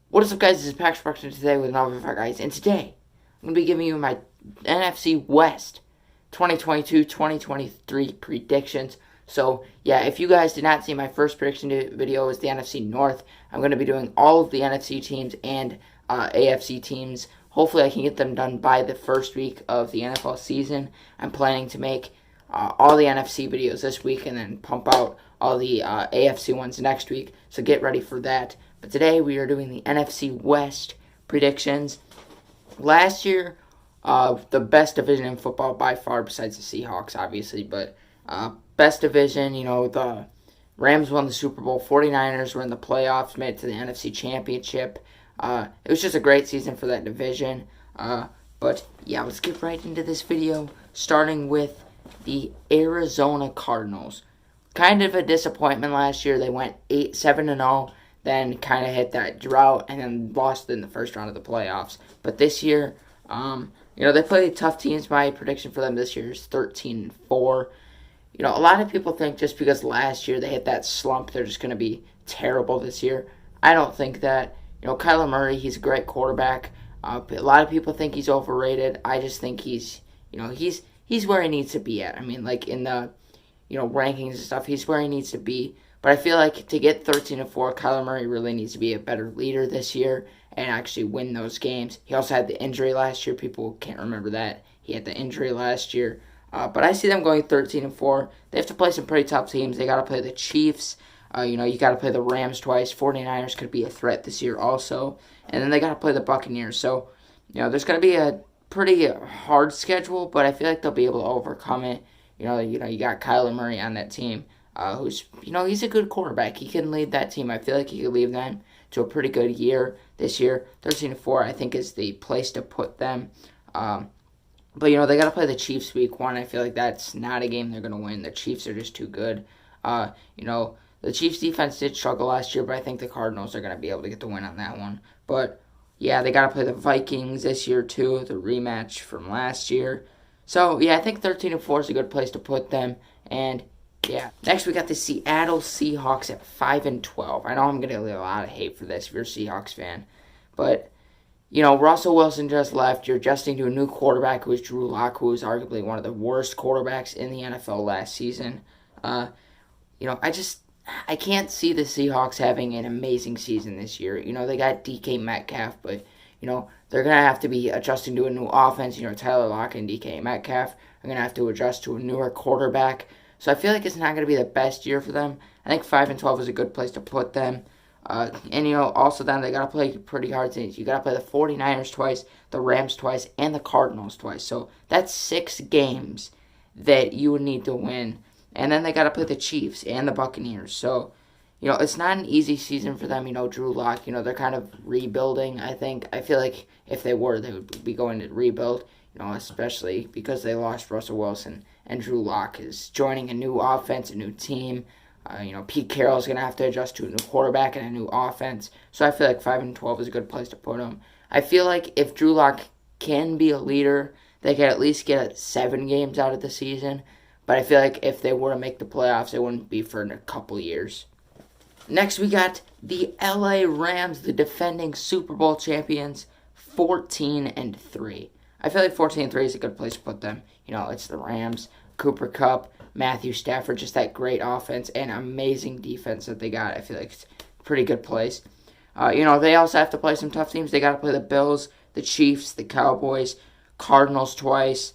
What is up, guys? This is Pax Production today with another video, guys. And today, I'm going to be giving you my NFC West 2022-2023 predictions. So, yeah, if you guys did not see my first prediction video, it was the NFC North. I'm going to be doing all of the NFC teams and AFC teams. Hopefully, I can get them done by the first week of the NFL season. I'm planning to make all the NFC videos this week and then pump out all the AFC ones next week. So get ready for that. But today we are doing the NFC West predictions. Last year, the best division in football by far, besides the Seahawks, obviously, but best division, the Rams won the Super Bowl, 49ers were in the playoffs, made it to the NFC Championship. It was just a great season for that division. But yeah, let's get right into this video, starting with the Arizona Cardinals. Kind of a disappointment last year. They went 7-0, then kind of hit that drought, and then lost in the first round of the playoffs. But this year, they played tough teams. My prediction for them this year is 13-4. A lot of people think just because last year they hit that slump, they're just going to be terrible this year. I don't think that. Kyler Murray, he's a great quarterback. A lot of people think he's overrated. I just think he's where he needs to be at. I mean, like in the, rankings and stuff, he's where he needs to be. But I feel like to get 13-4, Kyler Murray really needs to be a better leader this year and actually win those games. He also had the injury last year. People can't remember that. He had the injury last year. But I see them going 13-4. They have to play some pretty tough teams. They got to play the Chiefs. You got to play the Rams twice. 49ers could be a threat this year also. And then they got to play the Buccaneers. So, there's going to be a pretty hard schedule, but I feel like they'll be able to overcome it. You got Kyler Murray on that team, who's, he's a good quarterback. He can lead that team. I feel like he could lead them to a pretty good year this year. 13-4, I think, is the place to put them. But, they got to play the Chiefs week one. I feel like that's not a game they're going to win. The Chiefs are just too good. The Chiefs defense did struggle last year, but I think the Cardinals are going to be able to get the win on that one. But, yeah, they got to play the Vikings this year, too, the rematch from last year. So, yeah, I think 13-4 is a good place to put them. And, yeah. Next, we got the Seattle Seahawks at 5-12. I know I'm going to get a lot of hate for this if you're a Seahawks fan. But, Russell Wilson just left. You're adjusting to a new quarterback who is Drew Lock, who was arguably one of the worst quarterbacks in the NFL last season. I can't see the Seahawks having an amazing season this year. They got DK Metcalf, but, they're going to have to be adjusting to a new offense. Tyler Lockett and DK Metcalf are going to have to adjust to a newer quarterback. So I feel like it's not going to be the best year for them. I think 5-12 is a good place to put them. Also then they got to play pretty hard teams. You got to play the 49ers twice, the Rams twice, and the Cardinals twice. So that's 6 games that you would need to win. And then they got to play the Chiefs and the Buccaneers. So, it's not an easy season for them. Drew Lock, they're kind of rebuilding, I think. I feel like if they were, they would be going to rebuild, especially because they lost Russell Wilson. And Drew Lock is joining a new offense, a new team. Pete Carroll is going to have to adjust to a new quarterback and a new offense. So I feel like 5-12 is a good place to put them. I feel like if Drew Lock can be a leader, they could at least get 7 games out of the season. But I feel like if they were to make the playoffs, it wouldn't be for a couple years. Next, we got the LA Rams, the defending Super Bowl champions, 14-3. I feel like 14-3 is a good place to put them. It's the Rams, Cooper Kupp, Matthew Stafford, just that great offense and amazing defense that they got. I feel like it's a pretty good place. They also have to play some tough teams. They got to play the Bills, the Chiefs, the Cowboys, Cardinals twice.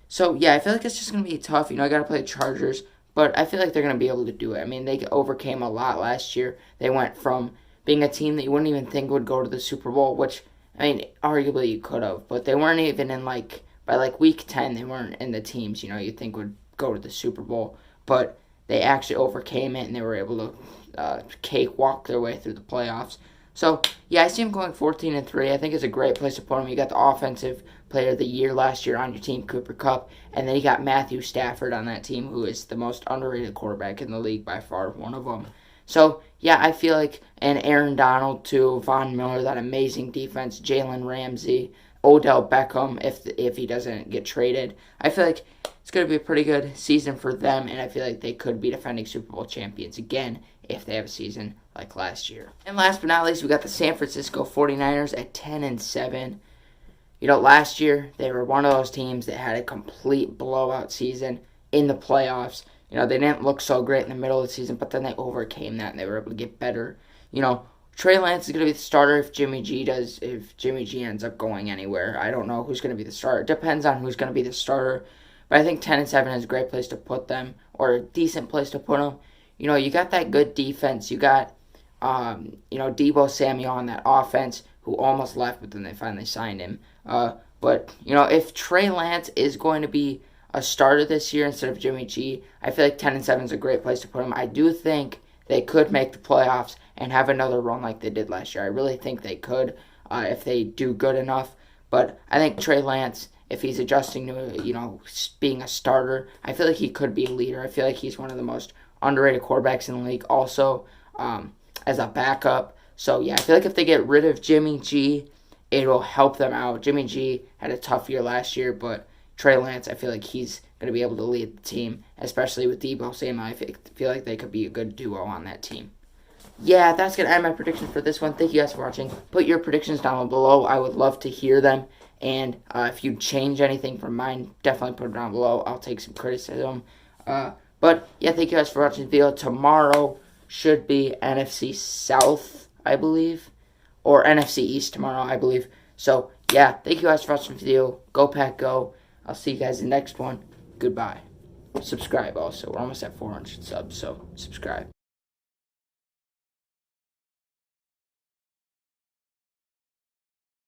So, yeah, I feel like it's just going to be tough. I got to play the Chargers, but I feel like they're going to be able to do it. I mean, they overcame a lot last year. They went from being a team that you wouldn't even think would go to the Super Bowl, which, arguably you could have, but they weren't even in, by week 10, they weren't in the teams, you'd think would go to the Super Bowl, but they actually overcame it, and they were able to cakewalk their way through the playoffs. So, yeah, I see them going 14-3. I think it's a great place to put them. You got the offensive player of the year last year on your team, Cooper Kupp, and then you got Matthew Stafford on that team, who is the most underrated quarterback in the league by far, one of them. So, yeah, I feel like, and Aaron Donald, too, Von Miller, that amazing defense, Jalen Ramsey, Odell Beckham, if he doesn't get traded. I feel like it's going to be a pretty good season for them, and I feel like they could be defending Super Bowl champions again if they have a season like last year. And last but not least, we got the San Francisco 49ers at 10-7. Last year, they were one of those teams that had a complete blowout season in the playoffs. They didn't look so great in the middle of the season, but then they overcame that and they were able to get better. Trey Lance is going to be the starter if Jimmy G ends up going anywhere. I don't know who's going to be the starter. It depends on who's going to be the starter. But I think 10-7 is a great place to put them, or a decent place to put them. You got that good defense. You got, Deebo Samuel on that offense, who almost left, but then they finally signed him. But if Trey Lance is going to be a starter this year instead of Jimmy G, I feel like 10-7 is a great place to put him. I do think they could make the playoffs and have another run like they did last year. I really think they could if they do good enough. But I think Trey Lance, if he's adjusting to being a starter, I feel like he could be a leader. I feel like he's one of the most underrated quarterbacks in the league. Also, as a backup. So yeah, I feel like if they get rid of Jimmy G, it will help them out. Jimmy G had a tough year last year, but Trey Lance, I feel like he's going to be able to lead the team, especially with Deebo Samuel. I feel like they could be a good duo on that team. Yeah, that's going to end my prediction for this one. Thank you guys for watching. Put your predictions down below. I would love to hear them. And if you change anything from mine, definitely put it down below. I'll take some criticism. But yeah, thank you guys for watching the video. Tomorrow should be NFC South, I believe. Or NFC East tomorrow, I believe. So yeah, thank you guys for watching the video. Go Pack Go. I'll see you guys in the next one. Goodbye. Subscribe also. We're almost at 400 subs, so subscribe.